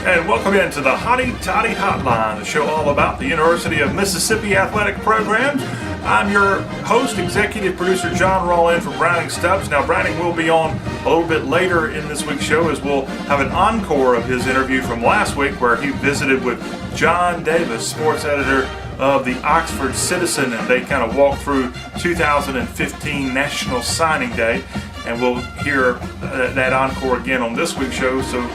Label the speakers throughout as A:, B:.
A: And welcome into the Hotty, Toddy Hotline, the show all about the University of Mississippi athletic programs. I'm your host, executive producer Jon Rawl in for Browning Stubbs. Now, Browning will be on a little bit later in this week's show as we'll have an encore of his interview from last week where he visited with John Davis, sports editor of the Oxford Citizen, and they kind of walked through 2015 National Signing Day. And we'll hear that encore again on this week's show, so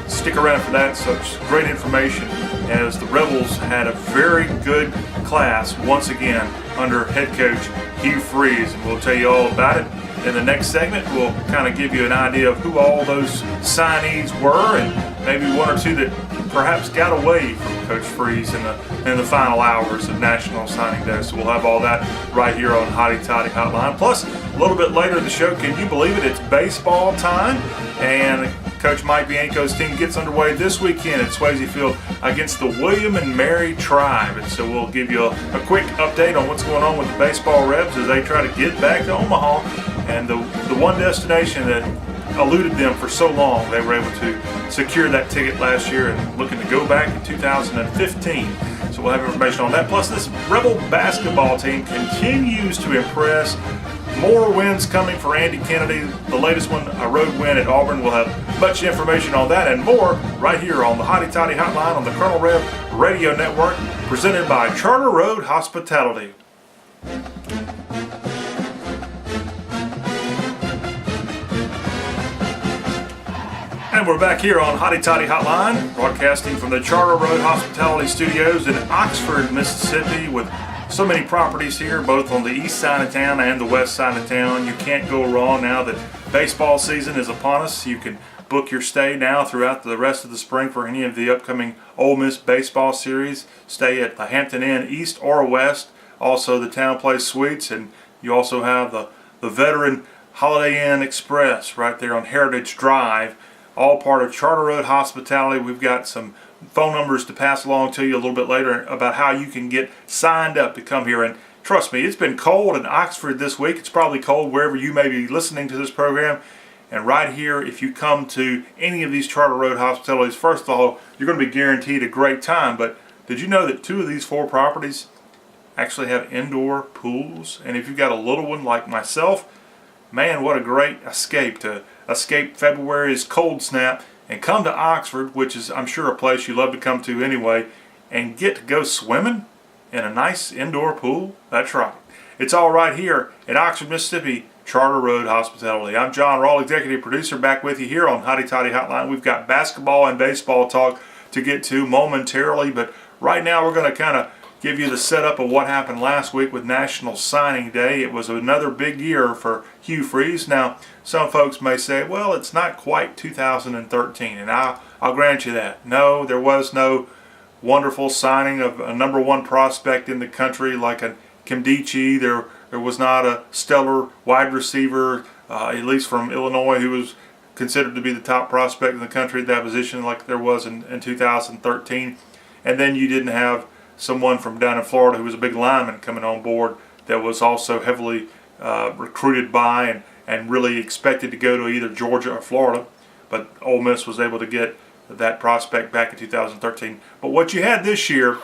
A: stick around for that. Such great information as the Rebels had a very good class once again under head coach Hugh Freeze, and we'll tell you all about it. In the next segment, we'll kind of give you an idea of who all those signees were and maybe one or two that perhaps got away from Coach Freeze in the final hours of National Signing Day. So we'll have all that right here on Hotty Toddy Hotline. Plus, a little bit later in the show, can you believe it? It's baseball time, and Coach Mike Bianco's team gets underway this weekend at Swayze Field against the William and Mary Tribe. And so we'll give you a quick update on what's going on with the baseball Rebs as they try to get back to Omaha. And the one destination that eluded them for so long, they were able to secure that ticket last year and looking to go back in 2015. So we'll have information on that. Plus, this Rebel basketball team continues to impress. More wins coming for Andy Kennedy. The latest one, a road win at Auburn. We'll have much information on that and more right here on the Hotty Toddy Hotline on the Colonel Rev Radio Network, presented by Charter Road Hospitality. And we're back here on Hotty Toddy Hotline, broadcasting from the Charter Road Hospitality Studios in Oxford, Mississippi, with so many properties here, both on the east side of town and the west side of town. You can't go wrong now that baseball season is upon us. You can book your stay now throughout the rest of the spring for any of the upcoming Ole Miss baseball series. Stay at the Hampton Inn East or West, also the Town Place Suites, and you also have the veteran Holiday Inn Express right there on Heritage Drive, all part of Charter Road Hospitality. We've got some phone numbers to pass along to you a little bit later about how you can get signed up to come here. And trust me, it's been cold in Oxford this week. It's probably cold wherever you may be listening to this program. And right here, if you come to any of these Charter Road hospitalities, first of all, you're going to be guaranteed a great time. But did you know that 2 of these 4 properties actually have indoor pools? And if you've got a little one like myself, man, what a great escape to escape February's cold snap and come to Oxford, which is, I'm sure, a place you love to come to anyway, and get to go swimming in a nice indoor pool. That's right. It's all right here at Oxford, Mississippi, Charter Road Hospitality. I'm Jon Rawl, executive producer, back with you here on Hotty Toddy Hotline. We've got basketball and baseball talk to get to momentarily, but right now we're going to kind of give you the setup of what happened last week with National Signing Day. It was another big year for Hugh Freeze. Now, some folks may say, well, it's not quite 2013, and I'll grant you that. No, there was no wonderful signing of a number 1 prospect in the country like a Kimdichie. There was not a stellar wide receiver, at least from Illinois, who was considered to be the top prospect in the country at that position like there was in 2013. And then you didn't have someone from down in Florida who was a big lineman coming on board that was also heavily recruited by and really expected to go to either Georgia or Florida. But Ole Miss was able to get that prospect back in 2013. But what you had this year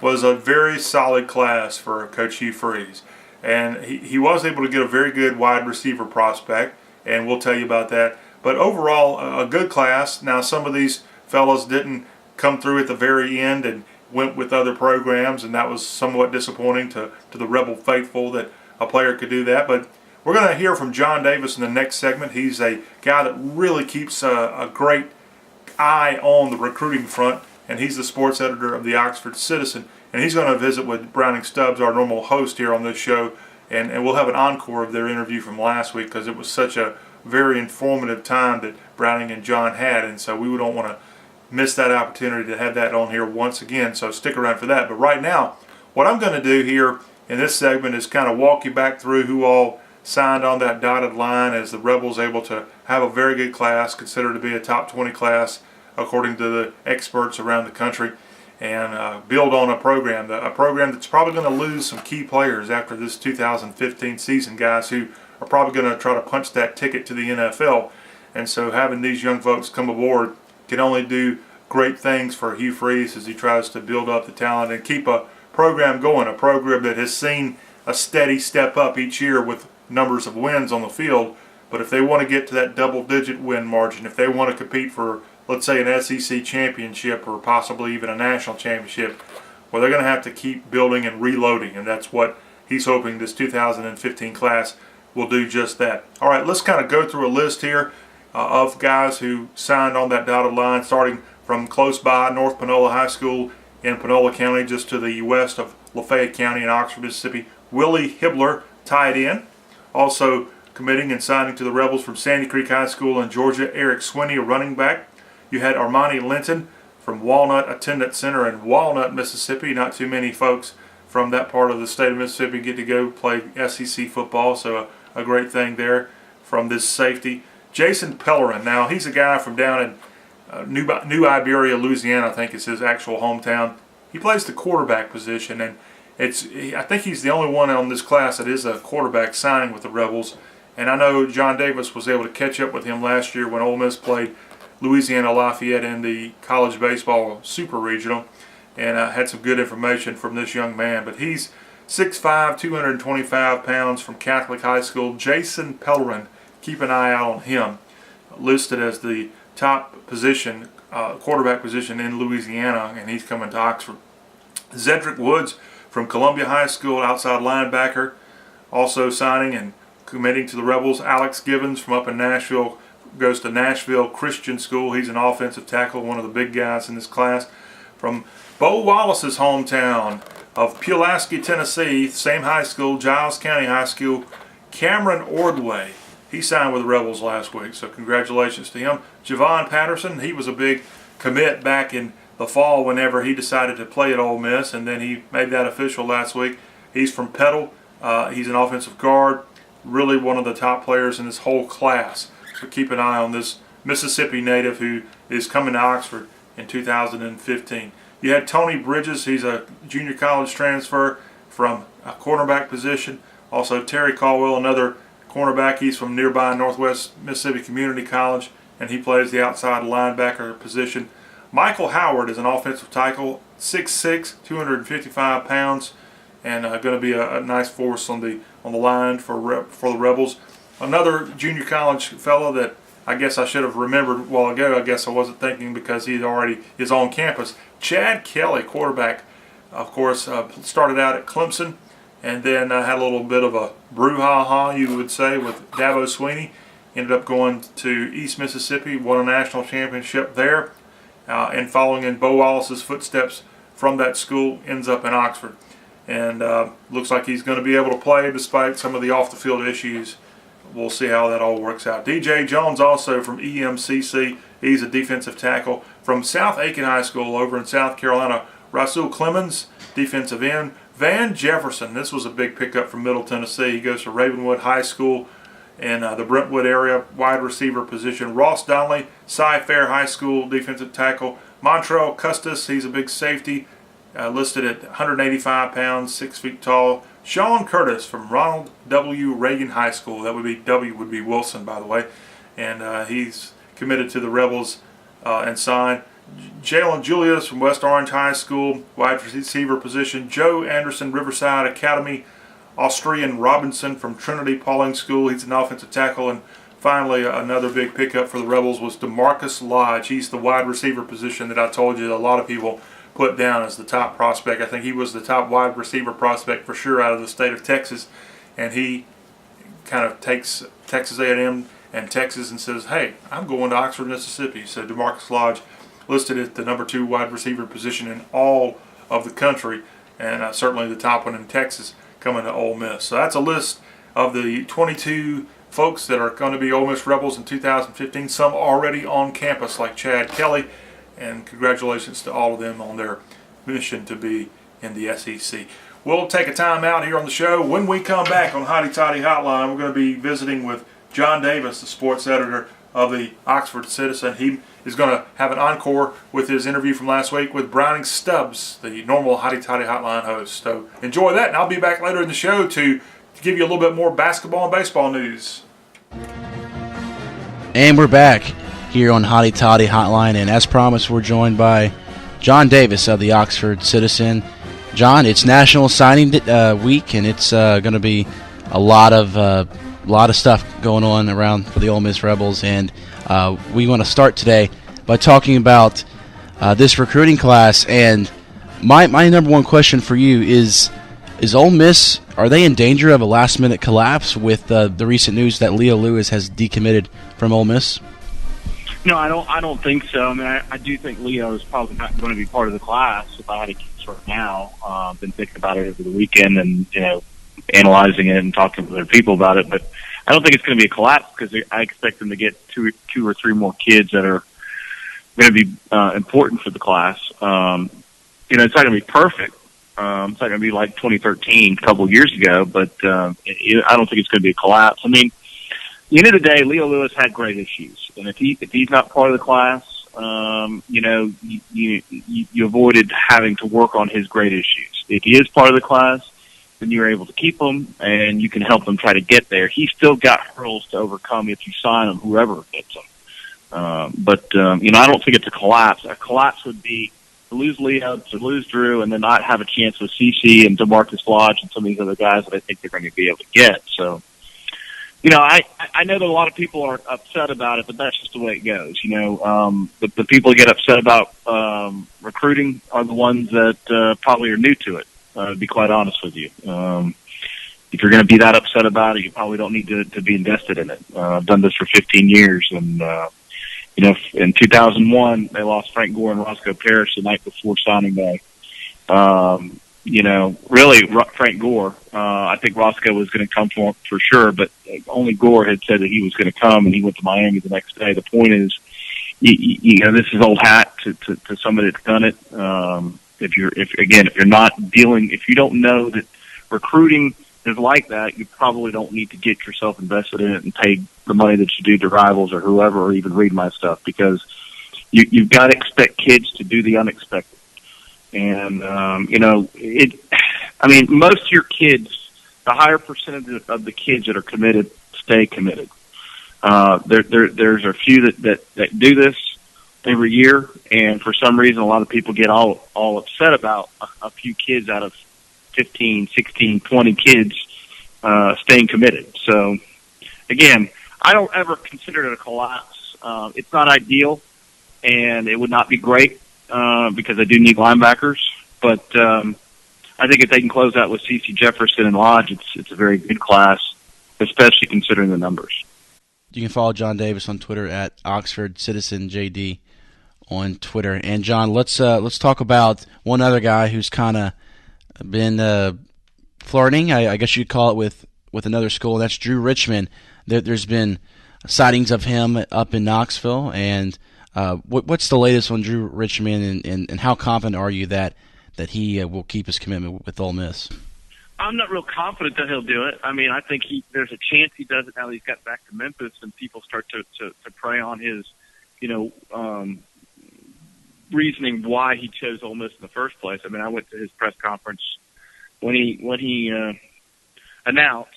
A: was a very solid class for Coach Hugh Freeze. And he was able to get a very good wide receiver prospect, and we'll tell you about that. But overall, a good class. Now, some of these fellas didn't come through at the very end and went with other programs, and that was somewhat disappointing to the Rebel faithful that a player could do that. But we're going to hear from John Davis in the next segment. He's a guy that really keeps a great eye on the recruiting front, and he's the sports editor of the Oxford Citizen. And he's going to visit with Browning Stubbs, our normal host here on this show, and we'll have an encore of their interview from last week because it was such a very informative time that Browning and John had, and so we don't want to miss that opportunity to have that on here once again, so stick around for that. But right now, what I'm going to do here in this segment is kind of walk you back through who all signed on that dotted line as the Rebels able to have a very good class, considered to be a top 20 class according to the experts around the country, and build on a program that's probably going to lose some key players after this 2015 season, guys who are probably going to try to punch that ticket to the NFL. And so having these young folks come aboard can only do great things for Hugh Freeze as he tries to build up the talent and keep a program going, a program that has seen a steady step up each year with numbers of wins on the field. But if they want to get to that double-digit win margin, if they want to compete for, let's say, an SEC championship or possibly even a national championship, well, they're going to have to keep building and reloading, and that's what he's hoping this 2015 class will do just that. All right, let's kind of go through a list here of guys who signed on that dotted line, starting from close by North Panola High School in Panola County, just to the west of Lafayette County in Oxford, Mississippi. Willie Hibbler, tight end. Also committing and signing to the Rebels from Sandy Creek High School in Georgia, Eric Swinney, a running back. You had Armani Linton from Walnut Attendance Center in Walnut, Mississippi. Not too many folks from that part of the state of Mississippi get to go play SEC football, so a great thing there from this safety. Jason Pellerin, now he's a guy from down in New Iberia, Louisiana, I think is his actual hometown. He plays the quarterback position, and I think he's the only one on this class that is a quarterback signing with the Rebels. And I know John Davis was able to catch up with him last year when Ole Miss played Louisiana Lafayette in the college baseball super regional, and had some good information from this young man. But he's 6'5", 225 pounds from Catholic High School. Jason Pellerin, keep an eye out on him, listed as the top position, quarterback position in Louisiana, and he's coming to Oxford. Zedrick Woods from Columbia High School, outside linebacker, also signing and committing to the Rebels. Alex Givens from up in Nashville goes to Nashville Christian School. He's an offensive tackle, one of the big guys in this class. From Bo Wallace's hometown of Pulaski, Tennessee, same high school, Giles County High School, Cameron Ordway. He signed with the Rebels last week, so congratulations to him. Javon Patterson, he was a big commit back in the fall whenever he decided to play at Ole Miss, and then he made that official last week. He's from Petal. He's an offensive guard, really one of the top players in this whole class. So keep an eye on this Mississippi native who is coming to Oxford in 2015. You had Tony Bridges. He's a junior college transfer from a cornerback position. Also Terry Caldwell, another cornerback. He's from nearby Northwest Mississippi Community College, and he plays the outside linebacker position. Michael Howard is an offensive tackle, 6'6", 255 pounds, and going to be a nice force on the line for the Rebels. Another junior college fellow that I guess I should have remembered a while ago. I guess I wasn't thinking because he already is on campus. Chad Kelly, quarterback, of course, started out at Clemson, and then had a little bit of a brouhaha, you would say, with Dabo Swinney. Ended up going to East Mississippi, won a national championship there, and following in Bo Wallace's footsteps from that school, ends up in Oxford. And looks like he's going to be able to play despite some of the off-the-field issues. We'll see how that all works out. DJ Jones, also from EMCC. He's a defensive tackle from South Aiken High School over in South Carolina. Rasul Clemens, defensive end. Van Jefferson, this was a big pickup from Middle Tennessee. He goes to Ravenwood High School in the Brentwood area, wide receiver position. Ross Donnelly, Cy-Fair High School, defensive tackle. Montrell Custis, he's a big safety, listed at 185 pounds, 6 feet tall. Sean Curtis from Ronald W. Reagan High School. That would be W would be Wilson, by the way. And he's committed to the Rebels and signed. Jalen Julius from West Orange High School, wide receiver position. Joe Anderson, Riverside Academy. Austrian Robinson from Trinity Pauling School. He's an offensive tackle. And finally, another big pickup for the Rebels was DeMarcus Lodge. He's the wide receiver position that I told you a lot of people put down as the top prospect. I think he was the top wide receiver prospect for sure out of the state of Texas, and he kind of takes Texas A&M and Texas and says, hey, I'm going to Oxford, Mississippi. So DeMarcus Lodge listed at the number 2 wide receiver position in all of the country, and certainly the top one in Texas coming to Ole Miss. So that's a list of the 22 folks that are going to be Ole Miss Rebels in 2015, some already on campus like Chad Kelly. And congratulations to all of them on their mission to be in the SEC. We'll take a time out here on the show. When we come back on Hotty Toddy Hotline, we're going to be visiting with John Davis, the sports editor of the Oxford Citizen. He is going to have an encore with his interview from last week with Browning Stubbs, the normal Hotty Toddy Hotline host. So enjoy that, and I'll be back later in the show to give you a little bit more basketball and baseball news.
B: And we're back. here on Hotty Toddy Hotline. And as promised, we're joined by John Davis of the Oxford Citizen. John, it's National Signing Week, and it's going to be a lot of stuff going on around for the Ole Miss Rebels. And we want to start today by talking about this recruiting class. And my number one question for you is Ole Miss, are they in danger of a last-minute collapse with the recent news that Leo Lewis has decommitted from Ole Miss?
C: No, I don't think so. I mean, I do think Leo is probably not going to be part of the class if I had to guess right now. Been thinking about it over the weekend and, analyzing it and talking to other people about it. But I don't think it's going to be a collapse because I expect them to get two or three more kids that are going to be important for the class. It's not going to be perfect. It's not going to be like 2013, a couple of years ago, but I don't think it's going to be a collapse. I mean, at the end of the day, Leo Lewis had great issues, and if he's not part of the class, you avoided having to work on his great issues. If he is part of the class, then you're able to keep him, and you can help him try to get there. He's still got hurdles to overcome if you sign him, whoever gets him. I don't think it's a collapse. A collapse would be to lose Leo, to lose Drew, and then not have a chance with CC and DeMarcus Lodge and some of these other guys that I think they're going to be able to get. So, I know that a lot of people are upset about it, but that's just the way it goes. The people who get upset about recruiting are the ones that probably are new to it, to be quite honest with you. If you're going to be that upset about it, you probably don't need to be invested in it. I've done this for 15 years, and in 2001, they lost Frank Gore and Roscoe Parrish the night before signing day. Really, Frank Gore, I think Roscoe was going to come for sure, but only Gore had said that he was going to come, and he went to Miami the next day. The point is, this is old hat to somebody that's done it. If you don't know that recruiting is like that, you probably don't need to get yourself invested in it and pay the money that you do to rivals or whoever, or even read my stuff, because you've got to expect kids to do the unexpected. And, most of your kids, the higher percentage of the kids that are committed stay committed. There's a few that do this every year, and for some reason a lot of people get all upset about a few kids out of 15, 16, 20 kids staying committed. So, again, I don't ever consider it a collapse. It's not ideal, and it would not be great because I do need linebackers. But I think if they can close out with C.C. Jefferson and Lodge, it's a very good class, especially considering the numbers.
B: You can follow John Davis on Twitter at Oxford Citizen JD on Twitter. And John, let's talk about one other guy who's kind of been flirting, I guess you'd call it, with another school. That's Drew Richmond. There's been sightings of him up in Knoxville. And what's the latest on Drew Richmond, and how confident are you that he will keep his commitment with Ole Miss?
C: I'm not real confident that he'll do it. I mean, I think there's a chance he does it now that he's got back to Memphis, and people start to prey on his, reasoning why he chose Ole Miss in the first place. I mean, I went to his press conference when he announced,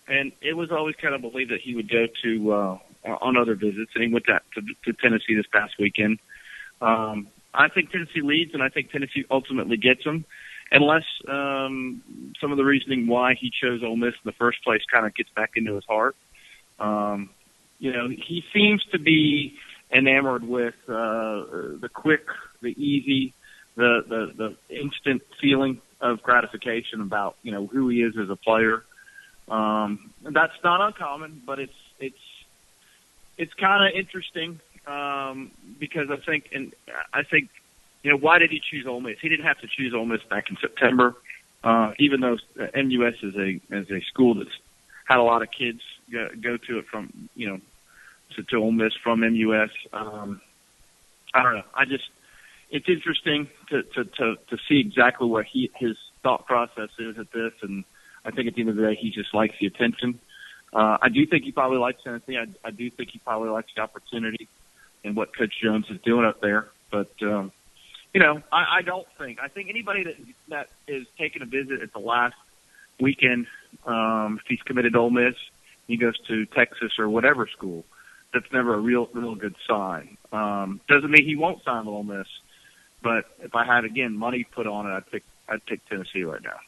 C: and it was always kind of believed that he would go to on other visits, and he went to Tennessee this past weekend. I think Tennessee leads, and I think Tennessee ultimately gets him, unless some of the reasoning why he chose Ole Miss in the first place kind of gets back into his heart. He seems to be enamored with the quick, the easy, the instant feeling of gratification about who he is as a player. That's not uncommon, but it's kind of interesting because I think why did he choose Ole Miss? He didn't have to choose Ole Miss back in September, even though MUS is a school that's had a lot of kids go to it from to Ole Miss from MUS. I don't know. It's interesting to see exactly where his thought process is at this, and I think at the end of the day, he just likes the attention. I do think he probably likes Tennessee. I do think he probably likes the opportunity and what Coach Jones is doing up there. But I don't think. I think anybody that is taking a visit at the last weekend, if he's committed to Ole Miss, he goes to Texas or whatever school. that's never a real good sign. Doesn't mean he won't sign with Ole Miss, but if I had again money put on it, I'd pick Tennessee right now.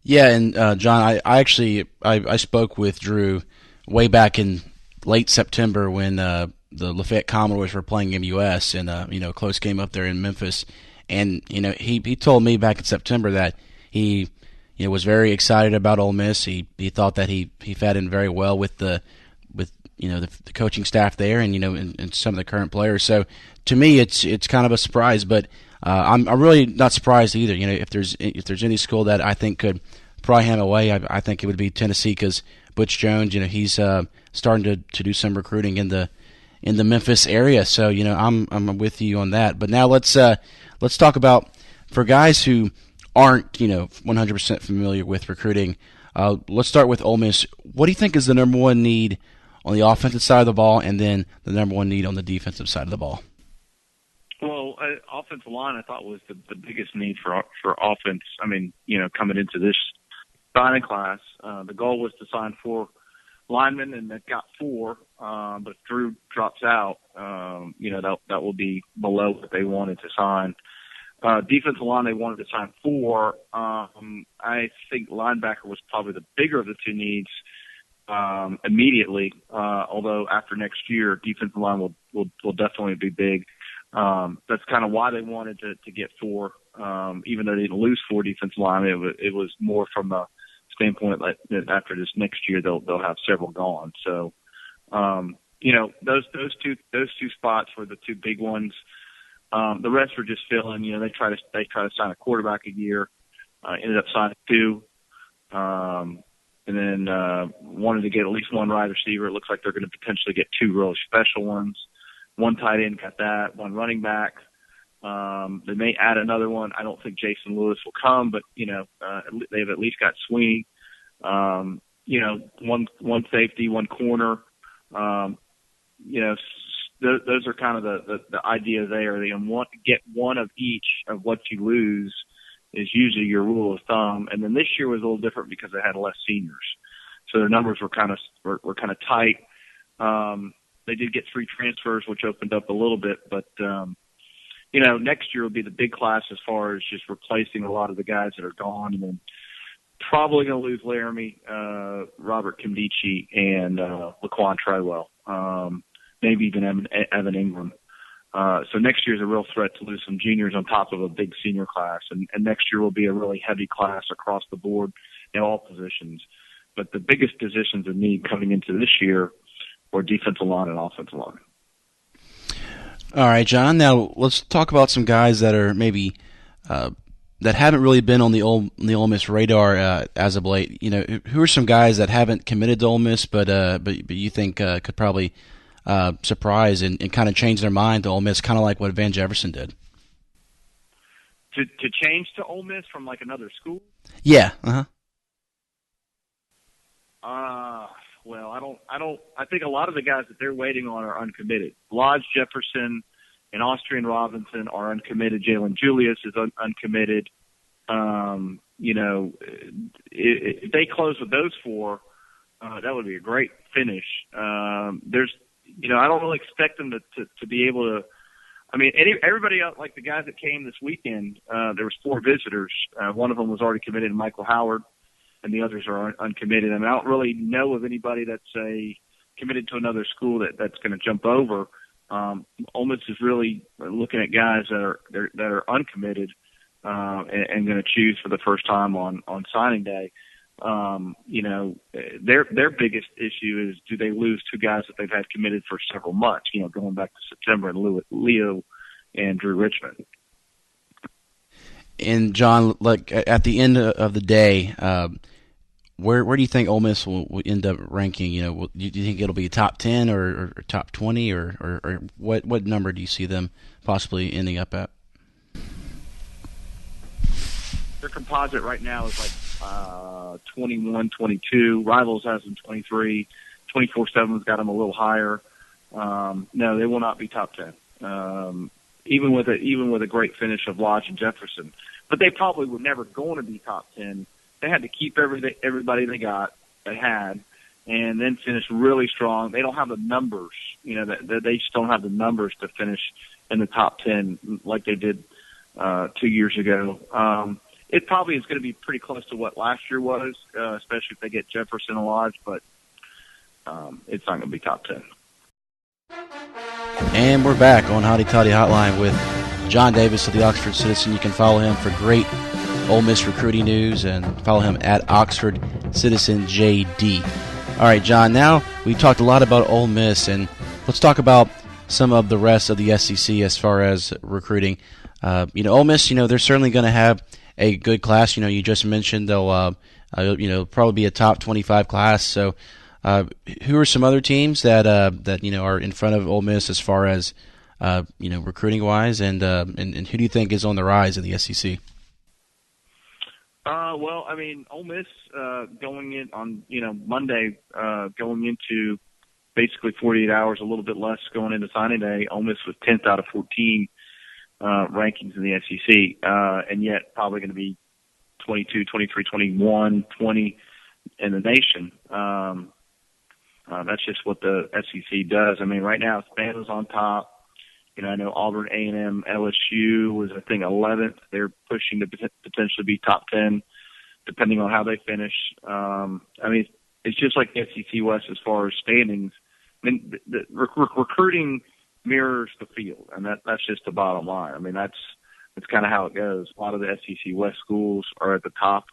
B: Yeah, and John, I spoke with Drew way back in late September when the Lafayette Commodores were playing MUS in a close game up there in Memphis, and he told me back in September that he was very excited about Ole Miss. He thought that he fed in very well with the coaching staff there and some of the current players. So to me, it's kind of a surprise, but I'm really not surprised either. If there's any school that I think could pry him away, I think it would be Tennessee, because Butch Jones, he's starting to do some recruiting in the Memphis area. So I'm with you on that. But now let's talk about, for guys who aren't 100% familiar with recruiting. Let's start with Ole Miss. What do you think is the number one need on the offensive side of the ball, and then the number one need on the defensive side of the ball?
C: Well, offensive line I thought was the biggest need for offense. I mean, coming into this signing class, the goal was to sign 4 linemen, and they've got 4. But if Drew drops out, that will be below what they wanted to sign. Defensive line, they wanted to sign 4. I think linebacker was probably the bigger of the two needs immediately. Although after next year, defensive line will definitely be big. That's kind of why they wanted to get 4. Even though they didn't lose 4 defensive linemen, it was more from the standpoint that after this next year they'll have several gone. So, those two spots were the 2 big ones. The rest were just filling. They try to sign a quarterback a year. Ended up signing 2, and then wanted to get at least 1 wide receiver. It looks like they're going to potentially get 2 really special ones. 1 tight end, got that. 1 running back. They may add another one. I don't think Jason Lewis will come, but they've at least got Sweeney. 1 safety, 1 corner. Those are kind of the idea there. They want to get 1 of each of what you lose is usually your rule of thumb. And then this year was a little different because they had less seniors, so their numbers were kind of tight. They did get 3 transfers, which opened up a little bit, but next year will be the big class as far as just replacing a lot of the guys that are gone, and then probably going to lose Laramie, Robert Kimdichie, and Laquan Treadwell. Maybe even Evan Ingram. So next year is a real threat to lose some juniors on top of a big senior class. And next year will be a really heavy class across the board in all positions. But the biggest positions of need coming into this year were defensive line and offensive line.
B: All right, John. Now let's talk about some guys that are maybe that haven't really been on the Ole Miss radar as of late. Who are some guys that haven't committed to Ole Miss, but you think could probably surprise and kind of change their mind to Ole Miss, kind of like what Van Jefferson did?
C: To change to Ole Miss from like another school?
B: Yeah.
C: Well, I think a lot of the guys that they're waiting on are uncommitted. Lodge Jefferson and Austrian Robinson are uncommitted. Jalen Julius is uncommitted. If they close with those 4, that would be a great finish. I don't really expect them to be able to. I mean, everybody else, like the guys that came this weekend, there was 4 visitors. One of them was already committed, Michael Howard, and the others are uncommitted. I mean, I don't really know of anybody that's committed to another school that's going to jump over. Ole Miss is really looking at guys that are uncommitted and going to choose for the first time on signing day. Their biggest issue is, do they lose 2 guys that they've had committed for several months, going back to September, and Leo and Drew Richmond.
B: And John, like at the end of the day, where do you think Ole Miss will end up ranking? Do you think it'll be top 10 or top 20 or what number do you see them possibly ending up at?
C: Their composite right now is like 21, 22. Rivals has them 23. 24/7's got them a little higher. No, they will not be top 10. Even with a great finish of Lodge and Jefferson, but they probably were never going to be top 10. They had to keep everybody they had, and then finish really strong. They don't have the numbers, they just don't have the numbers to finish in the top 10 like they did 2 years ago. It probably is going to be pretty close to what last year was, especially if they get Jefferson and Lodge, but it's not going to be top 10.
B: And we're back on Hotty Toddy Hotline with Jon Davis of the Oxford Citizen. You can follow him for great Ole Miss recruiting news and follow him at Oxford Citizen JD. All right, John, now we talked a lot about Ole Miss, and let's talk about some of the rest of the SEC as far as recruiting. Ole Miss, they're certainly going to have a good class. You just mentioned they'll, probably be a top 25 class. So, who are some other teams that are in front of Ole Miss as far as recruiting wise, and who do you think is on the rise in the SEC?
C: Well, Ole Miss going in on Monday, going into basically 48 hours, a little bit less going into signing day. Ole Miss was 10th out of 14 rankings in the SEC, and yet probably going to be 22, 23, 21, 20 in the nation. That's just what the SEC does. Right now, Bama's on top. I know Auburn, A&M, LSU was, I think, 11th. They're pushing to potentially be top 10, depending on how they finish. It's just like the SEC West as far as standings. The recruiting mirrors the field, and that's just the bottom line. That's kind of how it goes. A lot of the SEC West schools are at the top.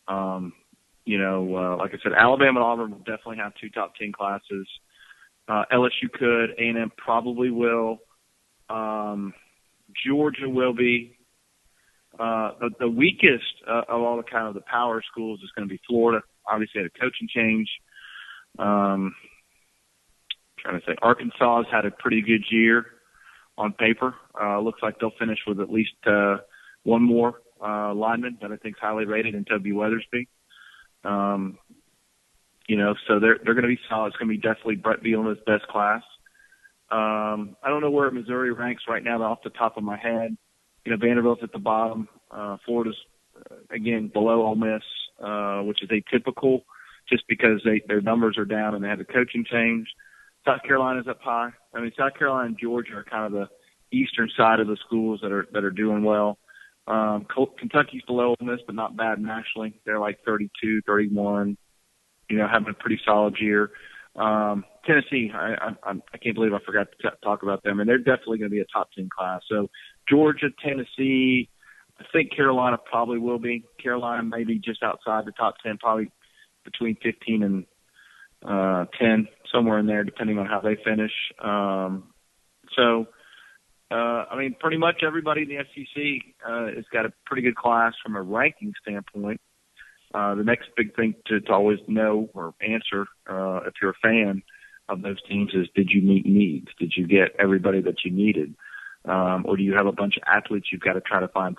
C: Like I said, Alabama and Auburn will definitely have 2 top 10 classes. LSU could. A&M probably will. Georgia will be. The weakest of all the kind of the power schools is going to be Florida. Obviously, had a coaching change. Trying to say Arkansas has had a pretty good year on paper. Looks like they'll finish with at least one more lineman that I think is highly rated in Toby Weathersby. So they're going to be solid. It's going to be definitely Brett Bielema's best class. I don't know where Missouri ranks right now off the top of my head. Vanderbilt's at the bottom. Florida's, again, below Ole Miss, which is atypical just because their numbers are down and they had a coaching change. South Carolina's up high. South Carolina and Georgia are kind of the eastern side of the schools that are doing well. Kentucky's below Ole Miss, but not bad nationally. They're like 32, 31, having a pretty solid year. Tennessee, I can't believe I forgot to talk about them, and they're definitely going to be a top 10 class. So Georgia, Tennessee, I think Carolina probably will be. Carolina maybe just outside the top 10, probably between 15 and 10, somewhere in there, depending on how they finish. Pretty much everybody in the SEC has got a pretty good class from a ranking standpoint. The next big thing to always know or answer, if you're a fan of those teams, is did you meet needs? Did you get everybody that you needed? Or do you have a bunch of athletes you've got to try to find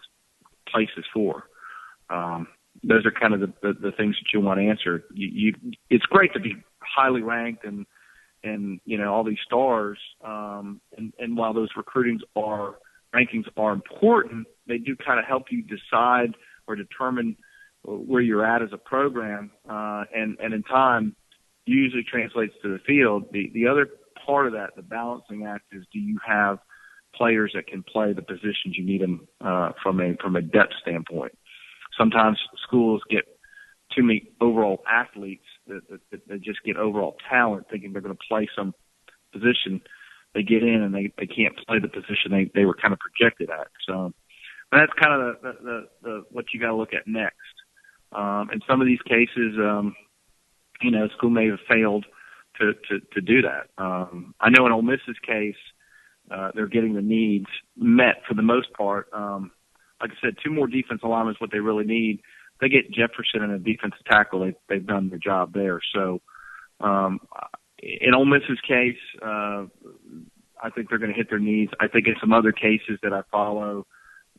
C: places for? Those are kind of the things that you want to answer. It's great to be highly ranked and all these stars. And while those rankings are important, they do kind of help you decide or determine where you're at as a program, and in time usually translates to the field. The other part of that, the balancing act, is do you have players that can play the positions you need them from a depth standpoint? Sometimes schools get too many overall athletes that just get overall talent, thinking they're going to play some position. They get in and they can't play the position they were kind of projected at. So that's kind of the what you got to look at next. In some of these cases, school may have failed to do that. I know in Ole Miss's case, they're getting the needs met for the most part. Like I said, 2 more defensive linemen is what they really need. They get Jefferson and a defensive tackle. They've done their job there. So in Ole Miss's case, I think they're going to hit their needs. I think in some other cases that I follow,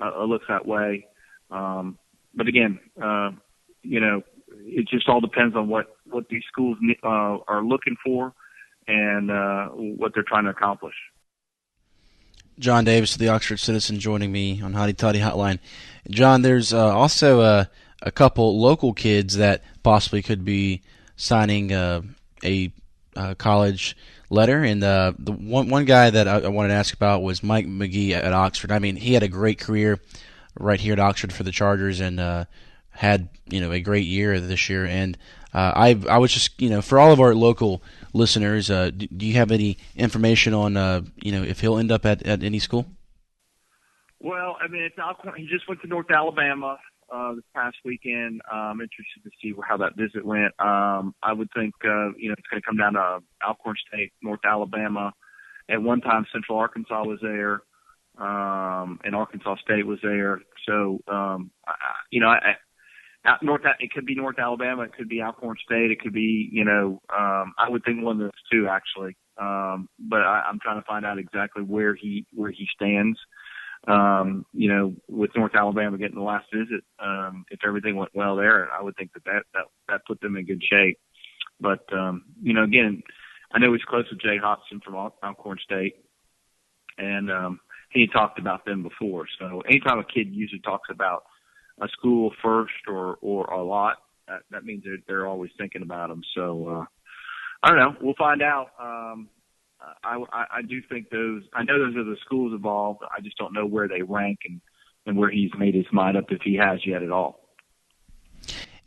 C: it looks that way. But again, it just all depends on what these schools are looking for and what they're trying to accomplish.
B: Jon Davis of the Oxford Citizen joining me on Hotty Toddy Hotline. John, there's also a couple local kids that possibly could be signing a college letter. And the one guy that I wanted to ask about was Mike McGee at Oxford. I mean, he had a great career right here at Oxford for the Chargers, and had a great year this year. And I was just for all of our local listeners, do you have any information on if he'll end up at any school?
C: Well, I mean, it's Alcorn. He just went to North Alabama this past weekend. I'm interested to see how that visit went. I would think it's going to come down to Alcorn State, North Alabama. At one time, Central Arkansas was there, and Arkansas State was there. So, it could be North Alabama, it could be Alcorn State, it could be I would think one of those two actually. But I'm trying to find out exactly where he stands. With North Alabama getting the last visit, if everything went well there, I would think that put them in good shape. But, again, I know he's close with Jay Hobson from Alcorn State, and he talked about them before. So anytime a kid usually talks about a school first or a lot, that means they're always thinking about them. So, I don't know. We'll find out. I do think I know those are the schools involved. I just don't know where they rank and where he's made his mind up, if he has yet at all.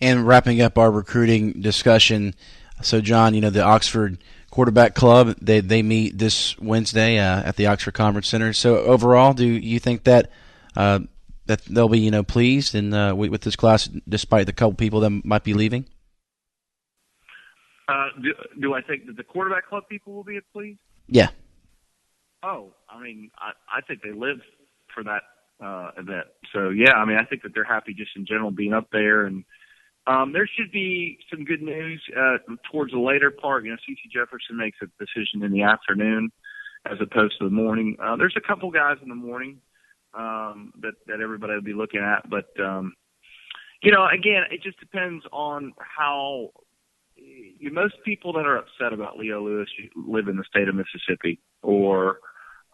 B: And wrapping up our recruiting discussion, so John, the Oxford Quarterback Club, they meet this Wednesday at the Oxford Conference Center. So overall, do you think that they'll be pleased with this class, despite the couple people that might be leaving?
C: Do I think that the quarterback club people will be pleased?
B: Yeah.
C: Oh, I mean, I think they live for that event. So, yeah, I mean, I think that they're happy just in general being up there. And there should be some good news towards the later part. C.C. Jefferson makes a decision in the afternoon as opposed to the morning. There's a couple guys in the morning that everybody will be looking at. But, again, it just depends on how – most people that are upset about Leo Lewis live in the state of Mississippi, or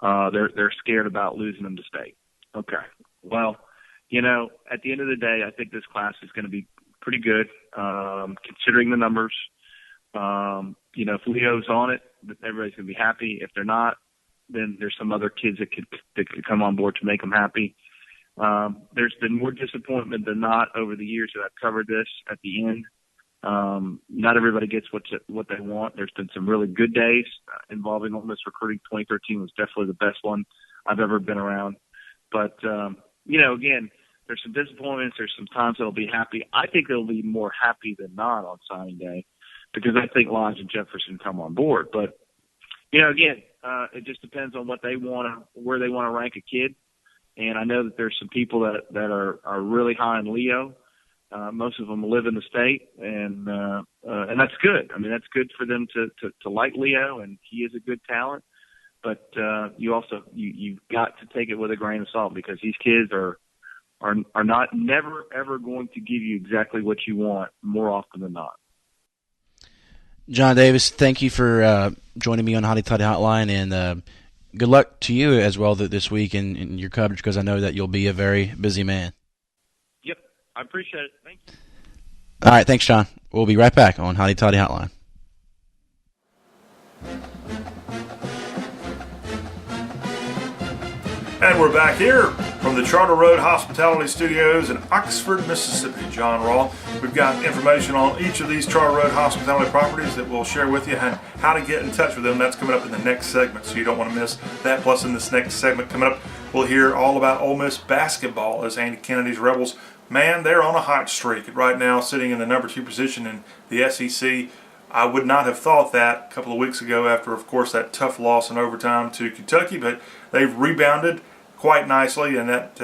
C: they're scared about losing them to state. Okay. Well, at the end of the day, I think this class is going to be pretty good, considering the numbers. If Leo's on it, everybody's going to be happy. If they're not, then there's some other kids that could come on board to make them happy. There's been more disappointment than not over the years that I've covered this at the end. Not everybody gets what they want. There's been some really good days involving Ole Miss recruiting. 2013 was definitely the best one I've ever been around. But, again, there's some disappointments. There's some times they'll be happy. I think they'll be more happy than not on signing day, because I think Lodge and Jefferson come on board. But, again, it just depends on what they want where they want to rank a kid. And I know that there's some people that are really high in Leo. Most of them live in the state, and that's good. I mean, that's good for them to like Leo, and he is a good talent. But you've got to take it with a grain of salt, because these kids are never ever going to give you exactly what you want more often than not.
B: John Davis, thank you for joining me on Hotty Toddy Hotline, and good luck to you as well this week in your coverage, because I know that you'll be a very busy man.
C: I appreciate it. Thank you.
B: All right, thanks, John. We'll be right back on Hotty Toddy Hotline.
A: And we're back here from the Charter Road Hospitality Studios in Oxford, Mississippi. Jon Rawl. We've got information on each of these Charter Road Hospitality properties that we'll share with you, and how to get in touch with them. That's coming up in the next segment, so you don't want to miss that. Plus, in this next segment coming up, we'll hear all about Ole Miss basketball, as Andy Kennedy's Rebels, man, they're on a hot streak right now, sitting in the number 2 position in the SEC. I would not have thought that a couple of weeks ago after, of course, that tough loss in overtime to Kentucky, but they've rebounded quite nicely, and that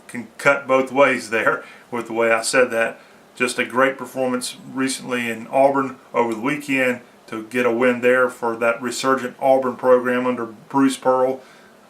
A: can cut both ways there with the way I said that. Just a great performance recently in Auburn over the weekend to get a win there for that resurgent Auburn program under Bruce Pearl.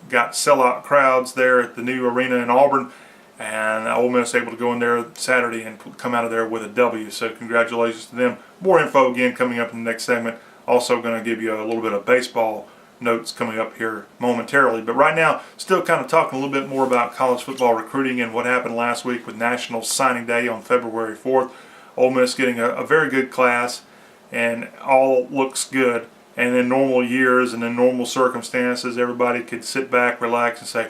A: Got sellout crowds there at the new arena in Auburn, and Ole Miss able to go in there Saturday and come out of there with a W. So congratulations to them. More info again coming up in the next segment. Also going to give you a little bit of baseball notes coming up here momentarily. But right now, still kind of talking a little bit more about college football recruiting and what happened last week with National Signing Day on February 4th. Ole Miss getting a very good class. and all looks good. And in normal years and in normal circumstances, everybody could sit back, relax, and say,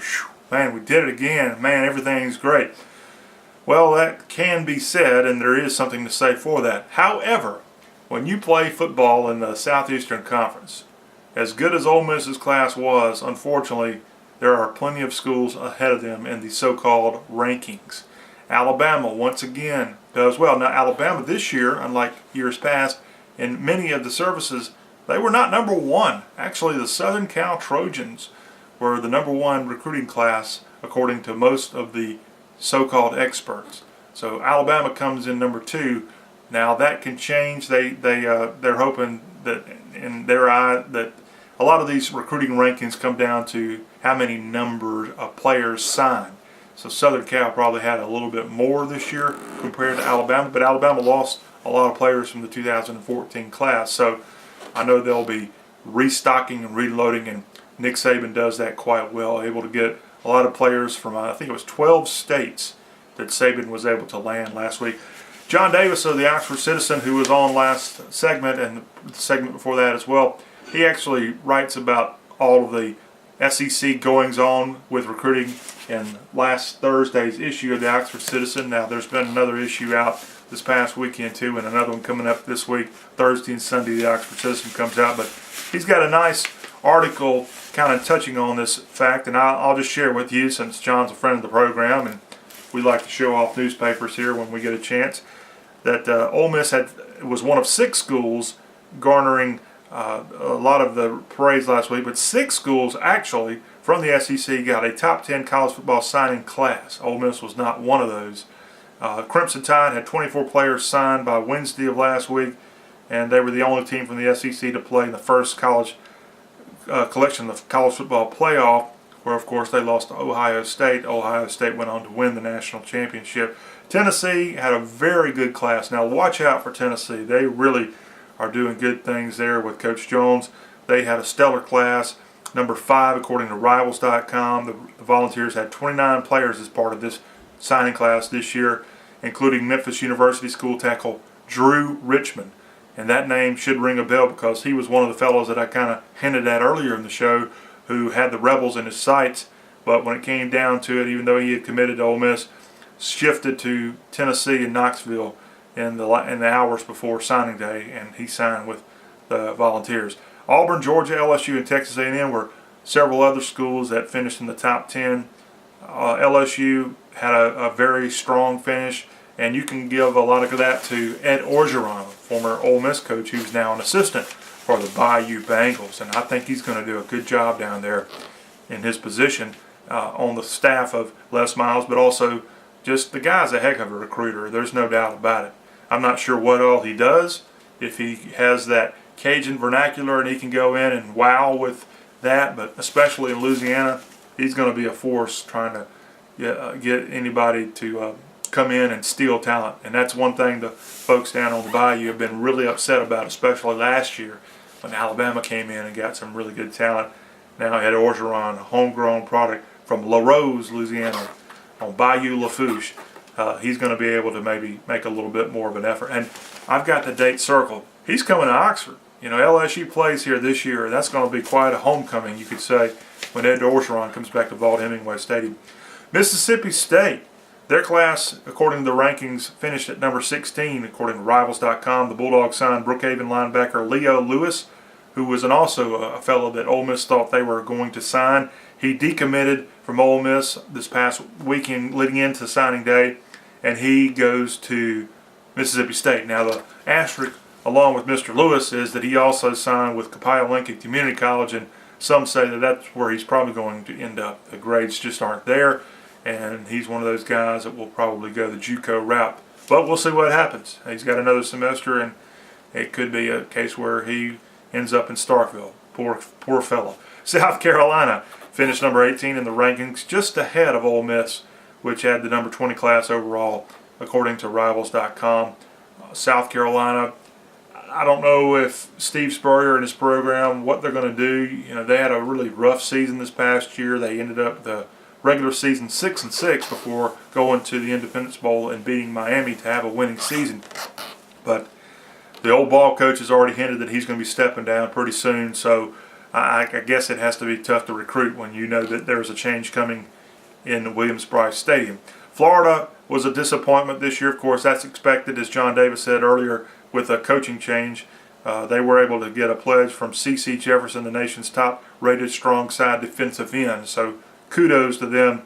A: man, we did it again. Man, everything's great. Well, that can be said, and there is something to say for that. However, when you play football in the Southeastern Conference, as good as Ole Miss's class was, unfortunately, there are plenty of schools ahead of them in the so-called rankings. Alabama, once again, does well. Now, Alabama this year, unlike years past, in many of the services, they were not number one. Actually, the Southern Cal Trojans were the number one recruiting class, according to most of the so-called experts. So Alabama comes in number two. Now that can change. They're hoping that in their eye that a lot of these recruiting rankings come down to how many numbers of players sign. So Southern Cal probably had a little bit more this year compared to Alabama, but Alabama lost a lot of players from the 2014 class. So I know they'll be restocking and reloading, and Nick Saban does that quite well, able to get a lot of players from, I think it was 12 states that Saban was able to land last week. John Davis of the Oxford Citizen, who was on last segment and the segment before that as well, he actually writes about all of the SEC goings-on with recruiting in last Thursday's issue of the Oxford Citizen. Now, there's been another issue out this past weekend, too, and another one coming up this week. Thursday and Sunday, the Oxford Citizen comes out. But he's got a nice article kind of touching on this fact, and I'll just share with you since John's a friend of the program, and we like to show off newspapers here when we get a chance, that Ole Miss was one of 6 schools garnering a lot of the praise last week, but 6 schools actually from the SEC got a top 10 college football signing class. Ole Miss was not one of those. Crimson Tide had 24 players signed by Wednesday of last week, and they were the only team from the SEC to play in the first college collection of college football playoff, where of course they lost to Ohio State. Ohio State went on to win the national championship. Tennessee had a very good class. Now watch out for Tennessee. They really are doing good things there with Coach Jones. They had a stellar class, number 5 according to Rivals.com. The Volunteers had 29 players as part of this signing class this year, including Memphis University school tackle Drew Richmond. And that name should ring a bell because he was one of the fellows that I kind of hinted at earlier in the show who had the Rebels in his sights, but when it came down to it, even though he had committed to Ole Miss, shifted to Tennessee and Knoxville in the hours before signing day, and he signed with the Volunteers. Auburn, Georgia, LSU, and Texas A&M were several other schools that finished in the top 10. LSU had a very strong finish, and you can give a lot of that to Ed Orgeron, former Ole Miss coach, who's now an assistant for the Bayou Bengals, and I think he's going to do a good job down there in his position on the staff of Les Miles, but also just the guy's a heck of a recruiter. There's no doubt about it. I'm not sure what all he does, if he has that Cajun vernacular and he can go in and wow with that, but especially in Louisiana, he's going to be a force trying to get anybody to come in and steal talent. And that's one thing the folks down on the Bayou have been really upset about, especially last year when Alabama came in and got some really good talent. Now Ed Orgeron, a homegrown product from La Rose, Louisiana, on Bayou Lafourche. He's going to be able to maybe make a little bit more of an effort. And I've got the date circled. He's coming to Oxford. You know, LSU plays here this year. That's going to be quite a homecoming, you could say, when Ed Orgeron comes back to Vaught-Hemingway Stadium. Mississippi State, their class, according to the rankings, finished at number 16, according to Rivals.com. The Bulldogs signed Brookhaven linebacker Leo Lewis, who was also a fellow that Ole Miss thought they were going to sign. He decommitted from Ole Miss this past weekend leading into signing day, and he goes to Mississippi State. Now, the asterisk along with Mr. Lewis is that he also signed with Copiah Lincoln Community College, and some say that that's where he's probably going to end up. The grades just aren't there, and he's one of those guys that will probably go the JUCO route. But we'll see what happens. He's got another semester, and it could be a case where he ends up in Starkville. Poor fellow. South Carolina finished number 18 in the rankings, just ahead of Ole Miss, which had the number 20 class overall, according to Rivals.com. South Carolina, I don't know if Steve Spurrier and his program, what they're going to do. You know, they had a really rough season this past year. They ended up the regular season 6-6 before going to the Independence Bowl and beating Miami to have a winning season. But the old ball coach has already hinted that he's going to be stepping down pretty soon. So I guess it has to be tough to recruit when you know that there's a change coming in Williams-Brice Stadium. Florida was a disappointment this year. Of course, that's expected, as John Davis said earlier, with a coaching change. They were able to get a pledge from C.C. Jefferson, the nation's top-rated strong side defensive end. So kudos to them.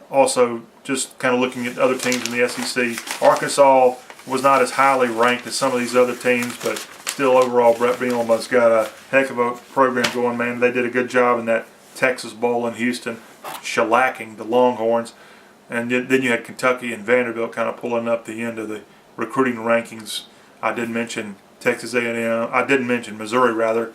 A: Also, just kind of looking at other teams in the SEC, Arkansas was not as highly ranked as some of these other teams, but still overall Brett Bielema's got a heck of a program going, man. They did a good job in that Texas Bowl in Houston, shellacking the Longhorns. And then you had Kentucky and Vanderbilt kind of pulling up the end of the recruiting rankings. I did mention Texas A&M. I didn't mention Missouri, rather,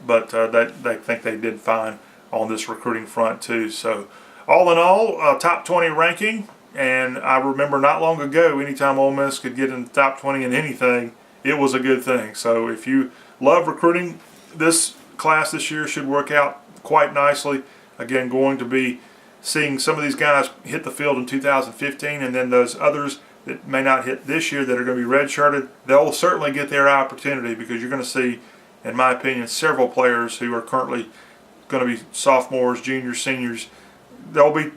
A: but they think they did fine on this recruiting front too. So all in all, top 20 ranking. And I remember not long ago, anytime Ole Miss could get in the top 20 in anything, it was a good thing. So if you love recruiting, this class this year should work out quite nicely. Again, going to be seeing some of these guys hit the field in 2015, and then those others that may not hit this year that are going to be redshirted, they'll certainly get their opportunity, because you're going to see, in my opinion, several players who are currently going to be sophomores, juniors, seniors. There'll be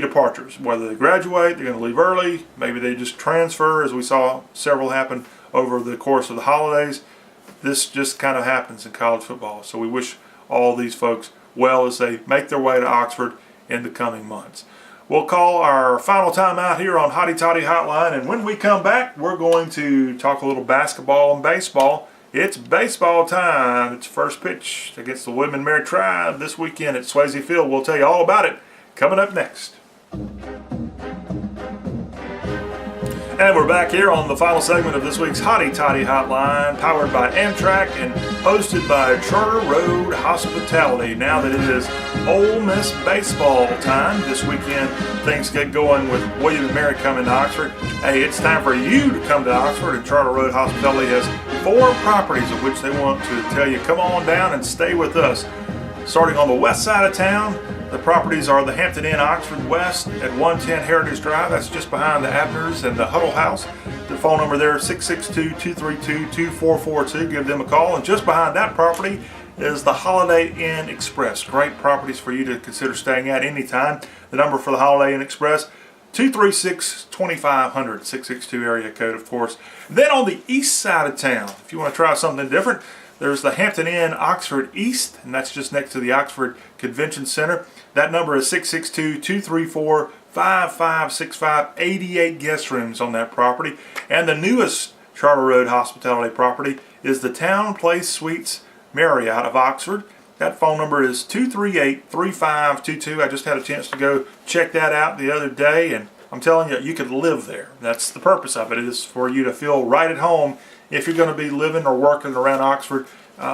A: departures. Whether they graduate, they're going to leave early, maybe they just transfer, as we saw several happen over the course of the holidays. This just kind of happens in college football. So we wish all these folks well as they make their way to Oxford in the coming months. We'll call our final time out here on Hotty Toddy Hotline, and when we come back, we're going to talk a little basketball and baseball. It's baseball time. It's first pitch against the William and Mary Tribe this weekend at Swayze Field. We'll tell you all about it coming up next. And we're back here on the final segment of this week's Hotty Toddy Hotline, powered by Amtrak and hosted by Charter Road Hospitality. Now that it is Ole Miss baseball time this weekend, things get going with William and Mary coming to Oxford. Hey, it's time for you to come to Oxford, and Charter Road Hospitality has 4 properties of which they want to tell you, come on down and stay with us. Starting on the west side of town, the properties are the Hampton Inn Oxford West at 110 Heritage Drive. That's just behind the Abners and the Huddle House. The phone number there is 662-232-2442. Give them a call. And just behind that property is the Holiday Inn Express. Great properties for you to consider staying at anytime. The number for the Holiday Inn Express, 236-2500, 662 area code, of course. Then on the east side of town, if you want to try something different, there's the Hampton Inn Oxford East, and that's just next to the Oxford Convention Center. That number is 662-234-5565, 88 guest rooms on that property. And the newest Charter Road Hospitality property is the Town Place Suites Marriott of Oxford. That phone number is 238-3522. I just had a chance to go check that out the other day, and I'm telling you, you could live there. That's the purpose of it, is for you to feel right at home. If you're going to be living or working around Oxford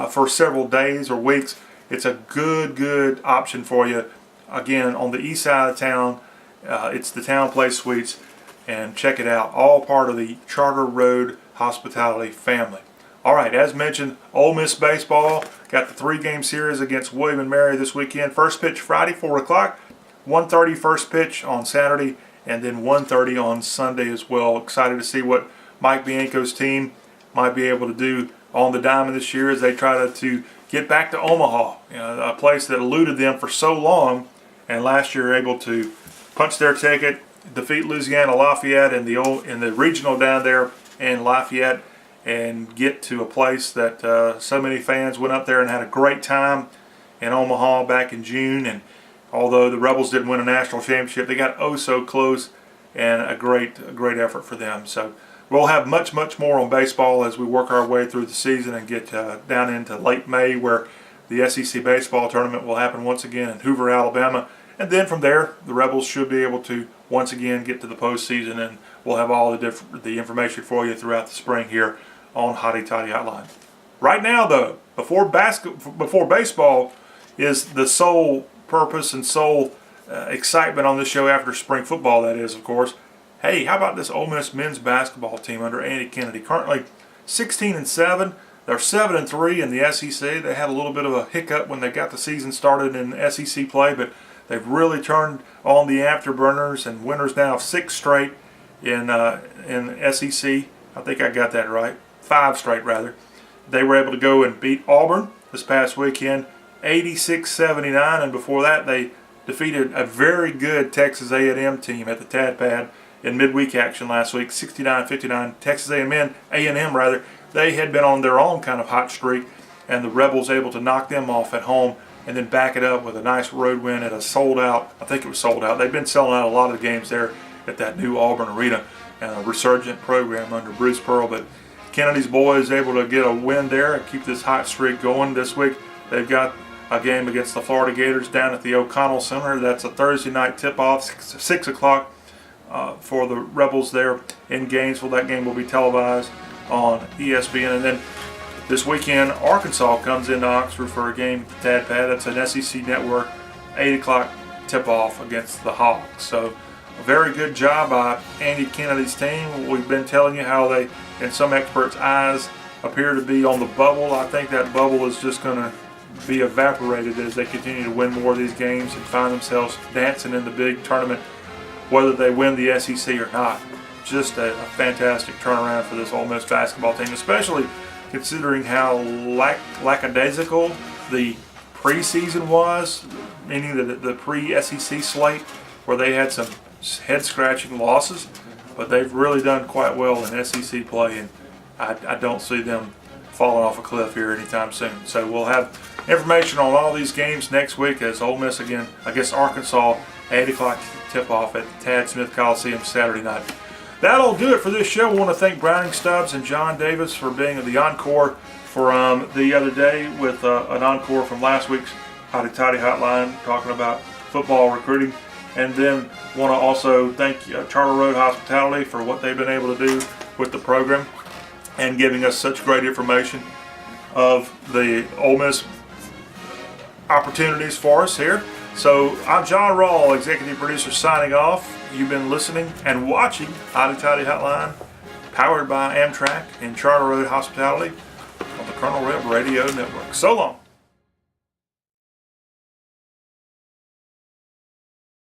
A: for several days or weeks, it's a good option for you. Again, on the east side of town, it's the Town Place Suites, and check it out. All part of the Charter Road Hospitality family. All right, as mentioned, Ole Miss baseball got the 3-game series against William and Mary this weekend. First pitch Friday, 4 o'clock, 1:30 first pitch on Saturday, and then 1:30 on Sunday as well. Excited to see what Mike Bianco's team might be able to do on the diamond this year as they try to get back to Omaha, a place that eluded them for so long, and last year able to punch their ticket, defeat Louisiana Lafayette in the regional down there in Lafayette, and get to a place that so many fans went up there and had a great time in Omaha back in June. And although the Rebels didn't win a national championship, they got oh so close, and a great effort for them. So we'll have much more on baseball as we work our way through the season and get down into late May, where the SEC baseball tournament will happen once again in Hoover, Alabama. And then from there, the Rebels should be able to once again get to the postseason, and we'll have all the information for you throughout the spring here on Hotty Toddy Hotline. Right now, though, before baseball is the sole purpose and sole excitement on this show after spring football, that is, of course. Hey, how about this Ole Miss men's basketball team under Andy Kennedy? Currently 16-7. They're 7-3 in the SEC. They had a little bit of a hiccup when they got the season started in SEC play, but they've really turned on the afterburners and winners now of 6 straight in SEC. I think I got that right. 5 straight rather. They were able to go and beat Auburn this past weekend, 86-79, and before that they defeated a very good Texas A&M team at the Tad Pad in midweek action last week, 69-59. Texas A&M, they had been on their own kind of hot streak, and the Rebels able to knock them off at home and then back it up with a nice road win at a sold-out, I think it was sold out. They've been selling out a lot of games there at that new Auburn arena, and a resurgent program under Bruce Pearl. But Kennedy's boys able to get a win there and keep this hot streak going this week. They've got a game against the Florida Gators down at the O'Connell Center. That's a Thursday night tip-off, 6 o'clock for the Rebels there in Gainesville. That game will be televised on ESPN. And then this weekend, Arkansas comes into Oxford for a game at the Tad Pad. That's an SEC network, 8 o'clock tip-off against the Hawks. So a very good job by Andy Kennedy's team. We've been telling you how they, in some experts' eyes, appear to be on the bubble. I think that bubble is just going to be evaporated as they continue to win more of these games and find themselves dancing in the big tournament, whether they win the SEC or not. Just a fantastic turnaround for this Ole Miss basketball team, especially considering how lackadaisical the preseason was, meaning the pre-SEC slate, where they had some head-scratching losses, but they've really done quite well in SEC play, and I don't see them falling off a cliff here anytime soon. So we'll have information on all these games next week as Ole Miss again against Arkansas, 8 o'clock tip-off at Tad Smith Coliseum Saturday night. That'll do it for this show. I want to thank Browning Stubbs and Jon Davis for being the encore for the other day with an encore from last week's Hotty Toddy Hotline talking about football recruiting. And then want to also thank Charter Road Hospitality for what they've been able to do with the program and giving us such great information of the Ole Miss opportunities for us here. So I'm Jon Rawl, executive producer, signing off. You've been listening and watching Hotty Toddy Hotline, powered by Amtrak and Charter Road Hospitality on the Colonel Reb Radio Network. So long.